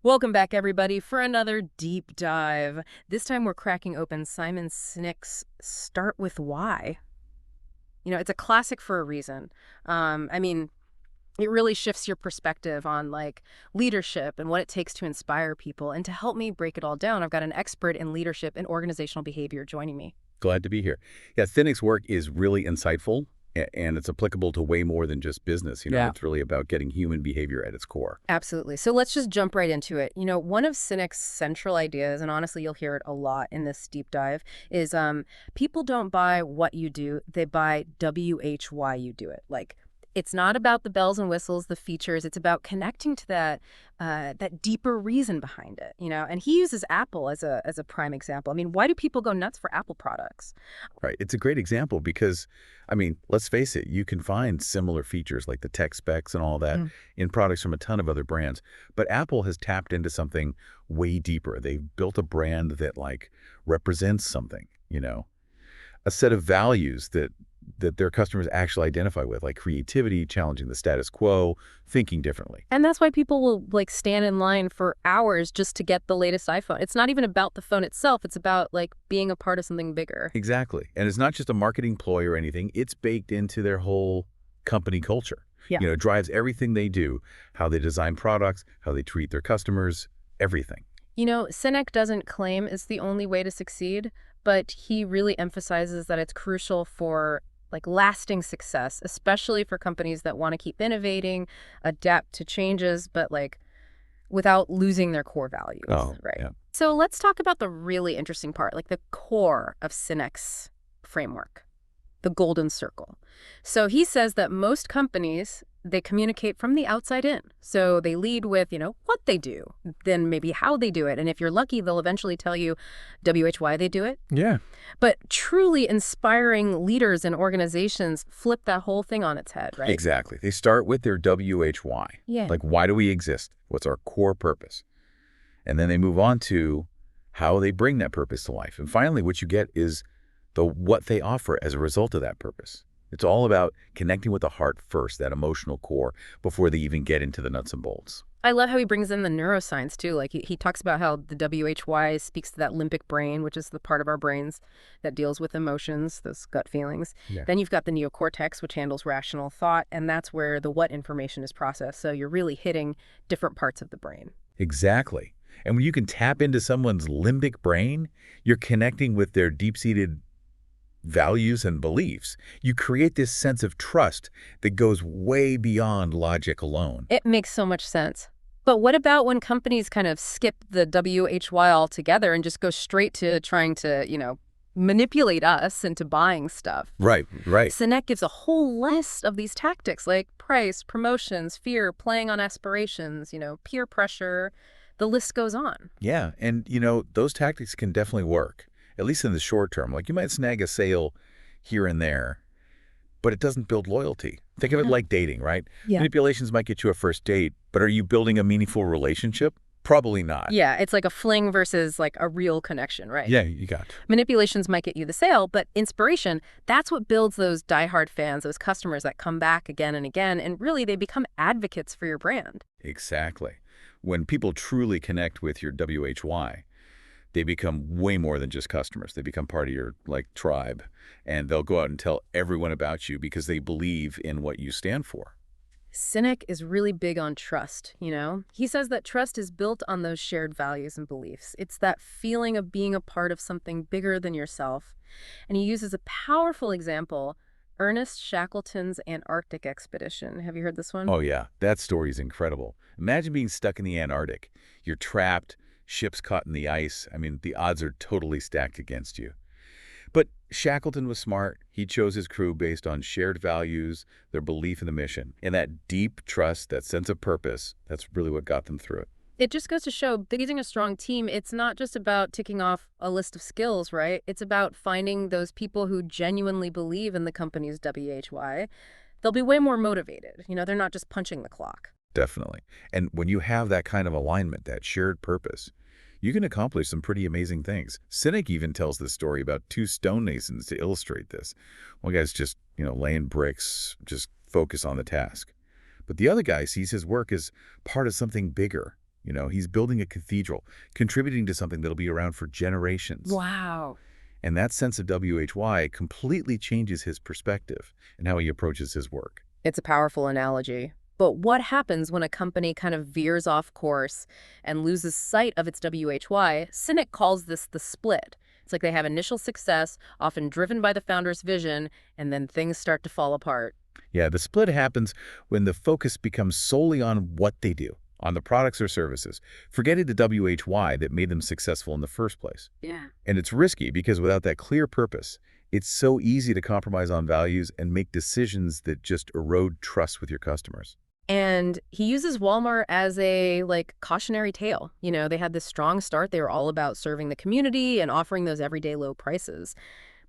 Welcome back, everybody, for another deep dive. This time we're cracking open Simon Sinek's Start With Why. You know, it's a classic for a reason. I mean, it really shifts your perspective on, like, leadership and what it takes to inspire people. And to help me break it all down, I've got an expert in leadership and organizational behavior joining me. Glad to be here. Yeah, Sinek's work is really insightful, and it's applicable to way more than just business. Yeah. It's really about getting human behavior at its core. Absolutely. So let's just jump right into it. You know, one of Sinek's central ideas, and honestly, you'll hear it a lot in this deep dive, is people don't buy what you do, they buy why you do it. Like, it's not about the bells and whistles, the features. It's about connecting to that deeper reason behind it, you know? And he uses Apple as a prime example. I mean, why do people go nuts for Apple products? Right. It's a great example because, I mean, let's face it, you can find similar features like the tech specs and all that in products from a ton of other brands. But Apple has tapped into something way deeper. They've built a brand that, like, represents something, a set of values that their customers actually identify with, like creativity, challenging the status quo, thinking differently. And that's why people will, like, stand in line for hours just to get the latest iPhone. It's not even about the phone itself. It's about, like, being a part of something bigger. Exactly. And it's not just a marketing ploy or anything. It's baked into their whole company culture. Yeah. It drives everything they do, how they design products, how they treat their customers, everything. You know, Sinek doesn't claim it's the only way to succeed, but he really emphasizes that it's crucial for, like, lasting success, especially for companies that want to keep innovating, adapt to changes, but, like, without losing their core values, right? Yeah. So let's talk about the really interesting part, like the core of Sinek's framework, the golden circle. So he says that most companies, they communicate from the outside in. So they lead with, what they do, then maybe how they do it. And if you're lucky, they'll eventually tell you why they do it. Yeah. But truly inspiring leaders and organizations flip that whole thing on its head, right? Exactly. They start with their why. Yeah. Like, why do we exist? What's our core purpose? And then they move on to how they bring that purpose to life. And finally, what you get is what they offer as a result of that purpose. It's all about connecting with the heart first, that emotional core, before they even get into the nuts and bolts. I love how he brings in the neuroscience, too. Like, he talks about how the why speaks to that limbic brain, which is the part of our brains that deals with emotions, those gut feelings. Yeah. Then you've got the neocortex, which handles rational thought, and that's where the what information is processed. So you're really hitting different parts of the brain. Exactly. And when you can tap into someone's limbic brain, you're connecting with their deep-seated values and beliefs. You create this sense of trust that goes way beyond logic alone. It makes so much sense. But what about when companies kind of skip the why altogether and just go straight to trying to, manipulate us into buying stuff? Right. Sinek gives a whole list of these tactics, like price, promotions, fear, playing on aspirations, peer pressure. The list goes on. Yeah. And, those tactics can definitely work, at least in the short term. Like, you might snag a sale here and there, but it doesn't build loyalty. Think of it like dating, right? Yeah. Manipulations might get you a first date, but are you building a meaningful relationship? Probably not. Yeah, it's like a fling versus, like, a real connection, right? Yeah, you got it. Manipulations might get you the sale, but inspiration, that's what builds those diehard fans, those customers that come back again and again, and really they become advocates for your brand. Exactly. When people truly connect with your why, they become way more than just customers. They become part of your, like, tribe, and they'll go out and tell everyone about you because they believe in what you stand for. Sinek is really big on trust, He says that trust is built on those shared values and beliefs. It's that feeling of being a part of something bigger than yourself. And he uses a powerful example, Ernest Shackleton's Antarctic expedition. Have you heard this one? Oh, yeah. That story is incredible. Imagine being stuck in the Antarctic. You're trapped, ships caught in the ice. I mean, the odds are totally stacked against you. But Shackleton was smart. He chose his crew based on shared values, their belief in the mission, and that deep trust, that sense of purpose. That's really what got them through it. It just goes to show, building a strong team, it's not just about ticking off a list of skills, right? It's about finding those people who genuinely believe in the company's why. They'll be way more motivated. They're not just punching the clock. Definitely. And when you have that kind of alignment, that shared purpose, you can accomplish some pretty amazing things. Sinek even tells this story about two stonemasons to illustrate this. One guy's just, laying bricks, just focus on the task. But the other guy sees his work as part of something bigger. He's building a cathedral, contributing to something that'll be around for generations. Wow. And that sense of WHY completely changes his perspective and how he approaches his work. It's a powerful analogy. But what happens when a company kind of veers off course and loses sight of its WHY? Sinek calls this the split. It's like they have initial success, often driven by the founder's vision, and then things start to fall apart. Yeah, the split happens when the focus becomes solely on what they do, on the products or services, forgetting the WHY that made them successful in the first place. Yeah. And it's risky because without that clear purpose, it's so easy to compromise on values and make decisions that just erode trust with your customers. And he uses Walmart as a, cautionary tale. They had this strong start. They were all about serving the community and offering those everyday low prices.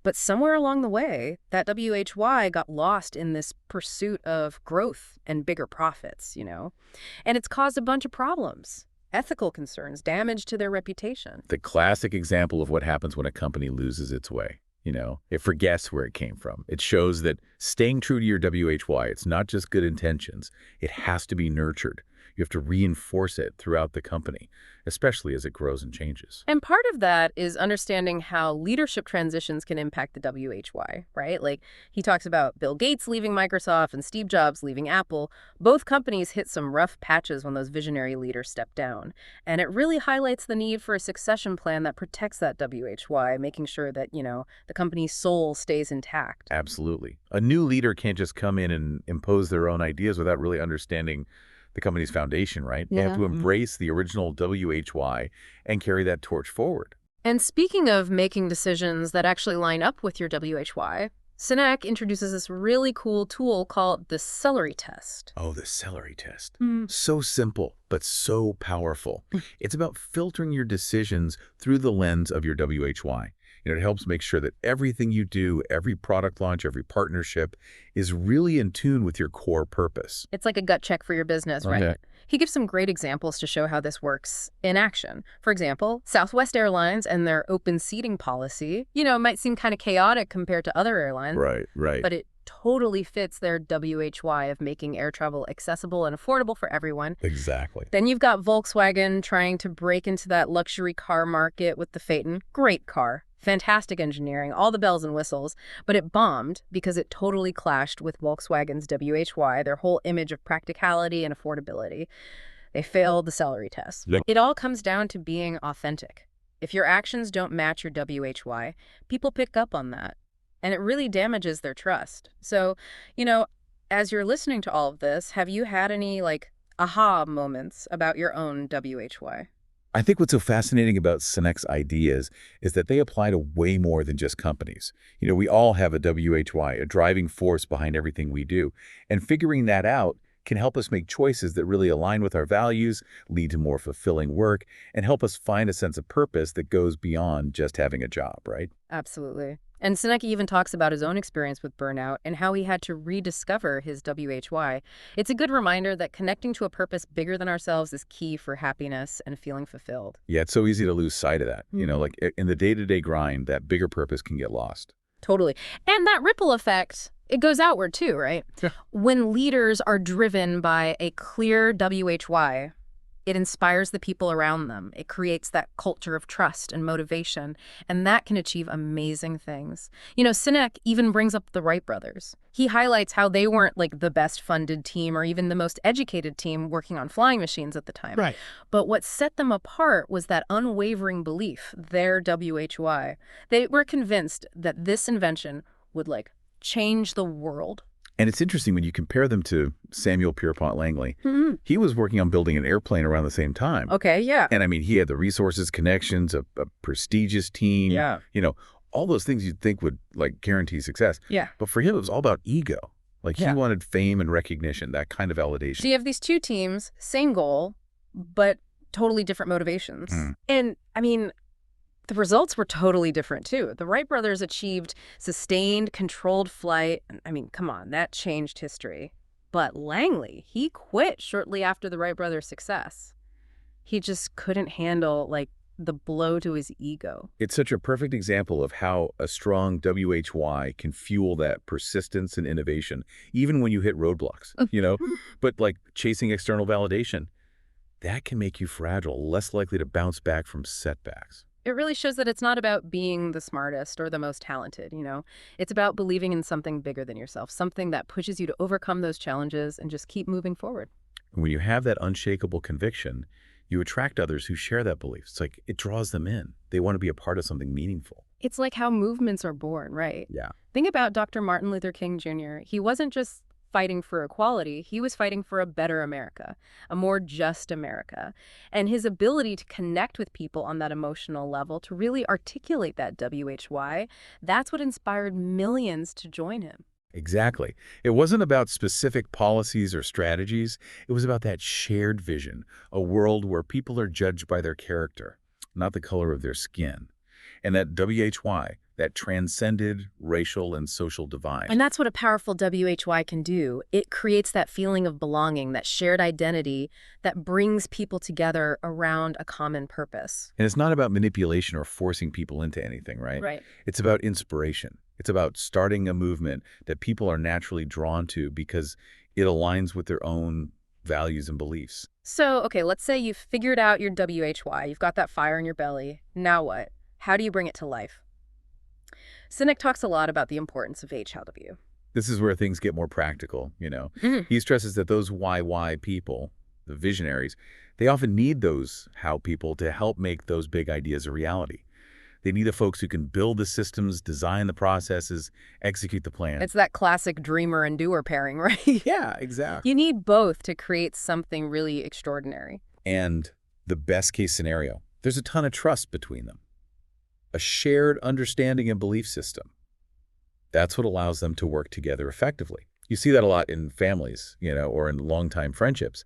But somewhere along the way, that WHY got lost in this pursuit of growth and bigger profits. And it's caused a bunch of problems, ethical concerns, damage to their reputation. The classic example of what happens when a company loses its way. It forgets where it came from. It shows that staying true to your WHY, it's not just good intentions. It has to be nurtured. You have to reinforce it throughout the company, especially as it grows and changes. And part of that is understanding how leadership transitions can impact the WHY, right? He talks about Bill Gates leaving Microsoft and Steve Jobs leaving Apple. Both companies hit some rough patches when those visionary leaders stepped down. And it really highlights the need for a succession plan that protects that WHY, making sure that, the company's soul stays intact. Absolutely. A new leader can't just come in and impose their own ideas without really understanding the company's foundation, right? They have to embrace the original WHY and carry that torch forward. And speaking of making decisions that actually line up with your WHY, Sinek introduces this really cool tool called the celery test. Oh, the celery test. So simple, but so powerful. It's about filtering your decisions through the lens of your WHY. It helps make sure that everything you do, every product launch, every partnership is really in tune with your core purpose. It's like a gut check for your business, right? Okay. He gives some great examples to show how this works in action. For example, Southwest Airlines and their open seating policy, might seem kind of chaotic compared to other airlines. Right. But it totally fits their WHY of making air travel accessible and affordable for everyone. Exactly. Then you've got Volkswagen trying to break into that luxury car market with the Phaeton. Great car. Fantastic engineering, all the bells and whistles, but it bombed because it totally clashed with Volkswagen's WHY, their whole image of practicality and affordability. They failed the celery test. Yep. It all comes down to being authentic. If your actions don't match your WHY, people pick up on that, and it really damages their trust. So, as you're listening to all of this, have you had any, aha moments about your own WHY? I think what's so fascinating about Sinek's ideas is that they apply to way more than just companies. We all have a WHY, a driving force behind everything we do. And figuring that out can help us make choices that really align with our values, lead to more fulfilling work, and help us find a sense of purpose that goes beyond just having a job, right? Absolutely. And Sinek even talks about his own experience with burnout and how he had to rediscover his WHY. It's a good reminder that connecting to a purpose bigger than ourselves is key for happiness and feeling fulfilled. Yeah, it's so easy to lose sight of that. In the day-to-day grind, that bigger purpose can get lost. Totally. And that ripple effect, it goes outward too, right? Yeah. When leaders are driven by a clear WHY, it inspires the people around them. It creates that culture of trust and motivation, and that can achieve amazing things. Sinek even brings up the Wright brothers. He highlights how they weren't the best funded team or even the most educated team working on flying machines at the time. Right. But what set them apart was that unwavering belief, their WHY. They were convinced that this invention would change the world. And it's interesting when you compare them to Samuel Pierpont Langley. He was working on building an airplane around the same time. Okay, yeah. And he had the resources, connections, a prestigious team. Yeah. All those things you'd think would guarantee success. Yeah. But for him, it was all about ego. He Yeah. wanted fame and recognition, that kind of validation. So you have these two teams, same goal, but totally different motivations. And the results were totally different, too. The Wright brothers achieved sustained, controlled flight. Come on, that changed history. But Langley, he quit shortly after the Wright brothers' success. He just couldn't handle, the blow to his ego. It's such a perfect example of how a strong WHY can fuel that persistence and innovation, even when you hit roadblocks, you know? But like chasing external validation, that can make you fragile, less likely to bounce back from setbacks. It really shows that it's not about being the smartest or the most talented, you know? It's about believing in something bigger than yourself, something that pushes you to overcome those challenges and just keep moving forward. And when you have that unshakable conviction, you attract others who share that belief. It's like it draws them in. They want to be a part of something meaningful. It's like how movements are born, right? Yeah. Think about Dr. Martin Luther King Jr. He wasn't just fighting for equality, he was fighting for a better America, a more just America. And his ability to connect with people on that emotional level, to really articulate that WHY, that's what inspired millions to join him. Exactly. It wasn't about specific policies or strategies. It was about that shared vision, a world where people are judged by their character, not the color of their skin. And that WHY, that transcended racial and social divide. And that's what a powerful WHY can do. It creates that feeling of belonging, that shared identity that brings people together around a common purpose. And it's not about manipulation or forcing people into anything, right? Right. It's about inspiration. It's about starting a movement that people are naturally drawn to because it aligns with their own values and beliefs. So, okay, let's say you've figured out your WHY. You've got that fire in your belly. Now what? How do you bring it to life? Sinek talks a lot about the importance of HLW. This is where things get more practical, you know. Mhm. He stresses that those why people, the visionaries, they often need those how people to help make those big ideas a reality. They need the folks who can build the systems, design the processes, execute the plan. It's that classic dreamer and doer pairing, right? Yeah, exactly. You need both to create something really extraordinary. And the best case scenario, there's a ton of trust between them. A shared understanding and belief system. That's what allows them to work together effectively. You see that a lot in families, you know, or in longtime friendships.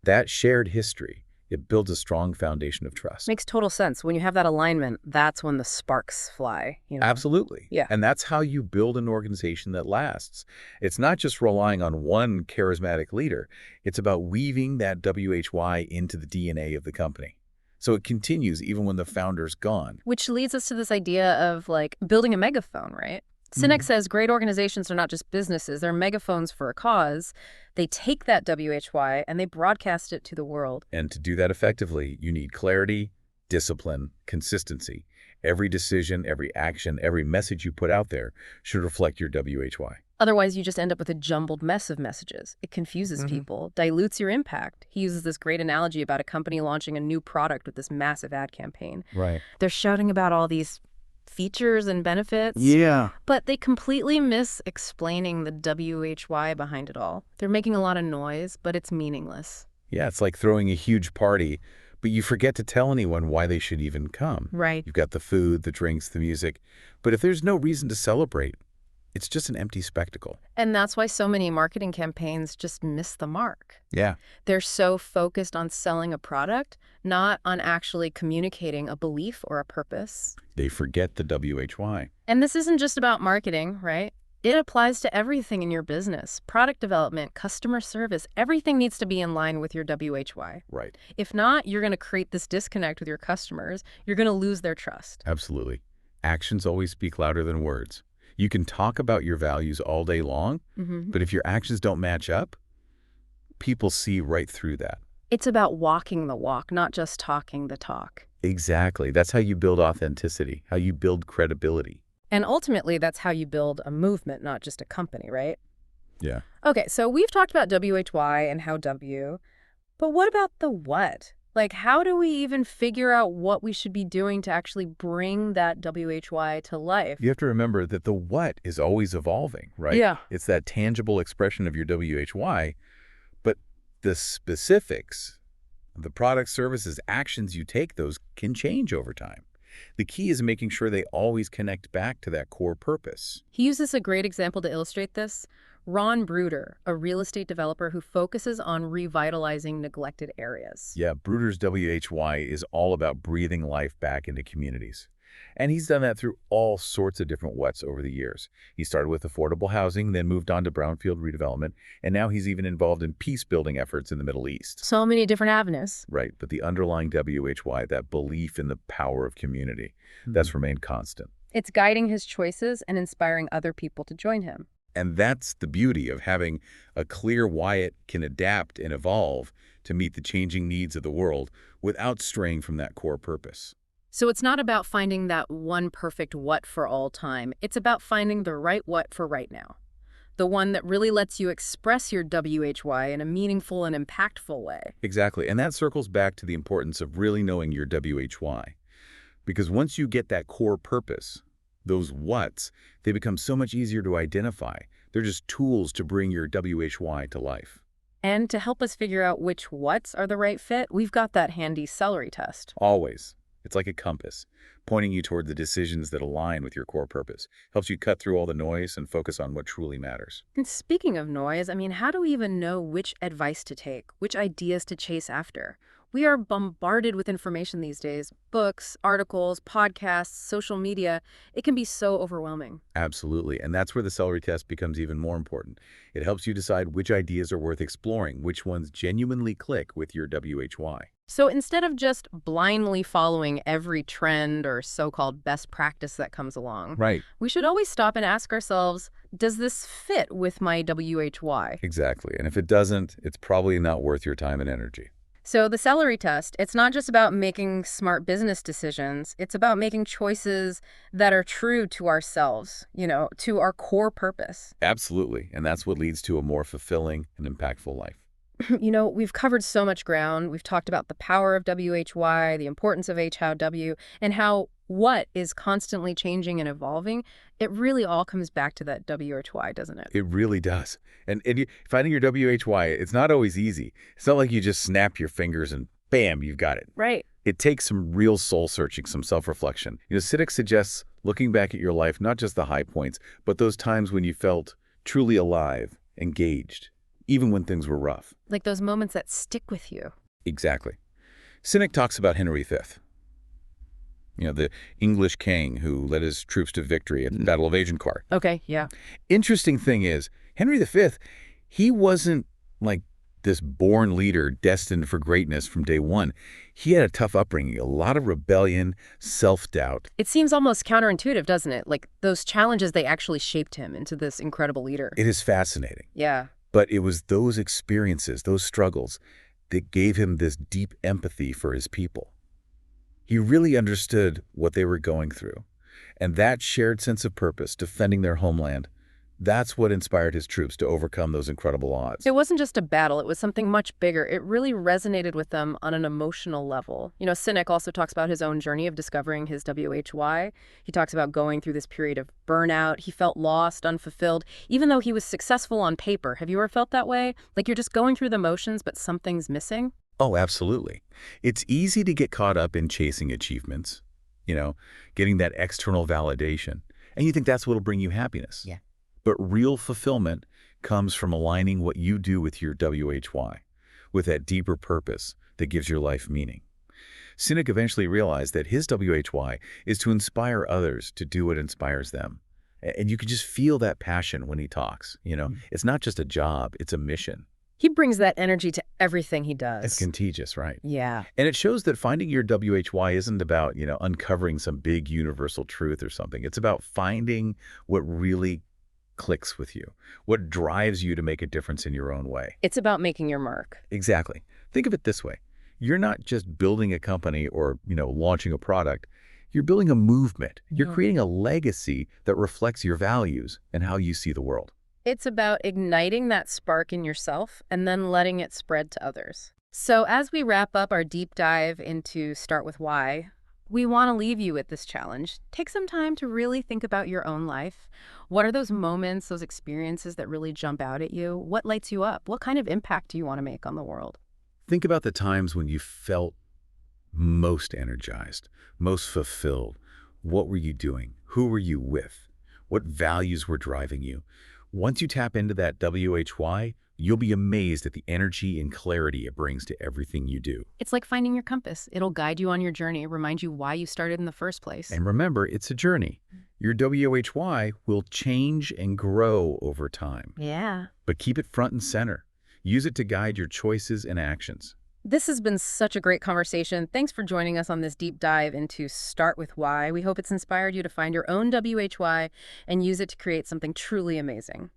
That shared history, it builds a strong foundation of trust. Makes total sense. When you have that alignment, that's when the sparks fly. Absolutely. Yeah. And that's how you build an organization that lasts. It's not just relying on one charismatic leader. It's about weaving that WHY into the DNA of the company. So it continues even when the founder's gone. Which leads us to this idea of like building a megaphone, right? Sinek says great organizations are not just businesses, they're megaphones for a cause. They take that WHY and they broadcast it to the world. And to do that effectively, you need clarity, discipline, consistency. Every decision, every action, every message you put out there should reflect your WHY. Otherwise, you just end up with a jumbled mess of messages. It confuses people, dilutes your impact. He uses this great analogy about a company launching a new product with this massive ad campaign. Right. They're shouting about all these features and benefits. Yeah. But they completely miss explaining the WHY behind it all. They're making a lot of noise, but it's meaningless. Yeah, it's like throwing a huge party, but you forget to tell anyone why they should even come. Right. You've got the food, the drinks, the music. But if there's no reason to celebrate, it's just an empty spectacle. And that's why so many marketing campaigns just miss the mark. Yeah. They're so focused on selling a product, not on actually communicating a belief or a purpose. They forget the WHY. And this isn't just about marketing, right? It applies to everything in your business. Product development, customer service, everything needs to be in line with your WHY. Right. If not, you're going to create this disconnect with your customers. You're going to lose their trust. Absolutely. Actions always speak louder than words. You can talk about your values all day long, but if your actions don't match up, people see right through that. It's about walking the walk, not just talking the talk. Exactly. That's how you build authenticity, how you build credibility. And ultimately, that's how you build a movement, not just a company, right? Yeah. Okay, so we've talked about WHY and how W, but what about the what? Like, how do we even figure out what we should be doing to actually bring that WHY to life? You have to remember that the what is always evolving, right? Yeah. It's that tangible expression of your WHY, but the specifics, the products, services, actions you take, those can change over time. The key is making sure they always connect back to that core purpose. He uses a great example to illustrate this. Ron Bruder, a real estate developer who focuses on revitalizing neglected areas. Yeah, Bruder's WHY is all about breathing life back into communities. And he's done that through all sorts of different whats over the years. He started with affordable housing, then moved on to brownfield redevelopment, and now he's even involved in peace-building efforts in the Middle East. So many different avenues. Right, but the underlying WHY, that belief in the power of community, that's remained constant. It's guiding his choices and inspiring other people to join him. And that's the beauty of having a clear why it can adapt and evolve to meet the changing needs of the world without straying from that core purpose. So it's not about finding that one perfect what for all time. It's about finding the right what for right now. The one that really lets you express your WHY in a meaningful and impactful way. Exactly, and that circles back to the importance of really knowing your WHY. Because once you get that core purpose, those whats, they become so much easier to identify. They're just tools to bring your WHY to life. And to help us figure out which whats are the right fit, we've got that handy celery test. Always. It's like a compass, pointing you toward the decisions that align with your core purpose. Helps you cut through all the noise and focus on what truly matters. And speaking of noise, how do we even know which advice to take, which ideas to chase after? We are bombarded with information these days. Books, articles, podcasts, social media. It can be so overwhelming. Absolutely, and that's where the celery test becomes even more important. It helps you decide which ideas are worth exploring, which ones genuinely click with your WHY. So instead of just blindly following every trend or so-called best practice that comes along, Right. we should always stop and ask ourselves, does this fit with my WHY? Exactly, and if it doesn't, it's probably not worth your time and energy. So the celery test, it's not just about making smart business decisions. It's about making choices that are true to ourselves, to our core purpose. Absolutely, and that's what leads to a more fulfilling and impactful life. We've covered so much ground. We've talked about the power of WHY, the importance of H how W, and how what is constantly changing and evolving. It really all comes back to that WHY, doesn't it? It really does. And finding your WHY, it's not always easy. It's not like you just snap your fingers and bam, you've got it. Right. It takes some real soul-searching, some self-reflection. Sinek suggests looking back at your life, not just the high points, but those times when you felt truly alive, engaged, even when things were rough. Like those moments that stick with you. Exactly. Sinek talks about Henry V, the English king who led his troops to victory at the Battle of Agincourt. Okay, yeah. Interesting thing is, Henry V, he wasn't like this born leader destined for greatness from day one. He had a tough upbringing, a lot of rebellion, self-doubt. It seems almost counterintuitive, doesn't it? Like those challenges, they actually shaped him into this incredible leader. It is fascinating. Yeah. But it was those experiences, those struggles, that gave him this deep empathy for his people. He really understood what they were going through. And that shared sense of purpose, defending their homeland, that's what inspired his troops to overcome those incredible odds. It wasn't just a battle, it was something much bigger. It really resonated with them on an emotional level. Sinek also talks about his own journey of discovering his WHY. He talks about going through this period of burnout. He felt lost, unfulfilled, even though he was successful on paper. Have you ever felt that way? Like you're just going through the motions, but something's missing? Oh, absolutely. It's easy to get caught up in chasing achievements, getting that external validation. And you think that's what'll bring you happiness. Yeah. But real fulfillment comes from aligning what you do with your WHY, with that deeper purpose that gives your life meaning. Sinek eventually realized that his WHY is to inspire others to do what inspires them. And you can just feel that passion when he talks. It's not just a job, it's a mission. He brings that energy to everything he does. It's contagious, right? Yeah. And it shows that finding your WHY isn't about, uncovering some big universal truth or something. It's about finding what really clicks with you, what drives you to make a difference in your own way. It's about making your mark. Exactly. Think of it this way. You're not just building a company or, launching a product. You're building a movement. You're creating a legacy that reflects your values and how you see the world. It's about igniting that spark in yourself and then letting it spread to others. So as we wrap up our deep dive into Start With Why, we want to leave you with this challenge. Take some time to really think about your own life. What are those moments, those experiences that really jump out at you? What lights you up? What kind of impact do you want to make on the world? Think about the times when you felt most energized, most fulfilled. What were you doing? Who were you with? What values were driving you? Once you tap into that WHY, You'll be amazed at the energy and clarity it brings to everything you do. It's like finding your compass. It'll guide you on your journey, remind you why you started in the first place. And remember, it's a journey. Your WHY will change and grow over time. Yeah. But keep it front and center. Use it to guide your choices and actions. This has been such a great conversation. Thanks for joining us on this deep dive into Start With Why. We hope it's inspired you to find your own WHY and use it to create something truly amazing.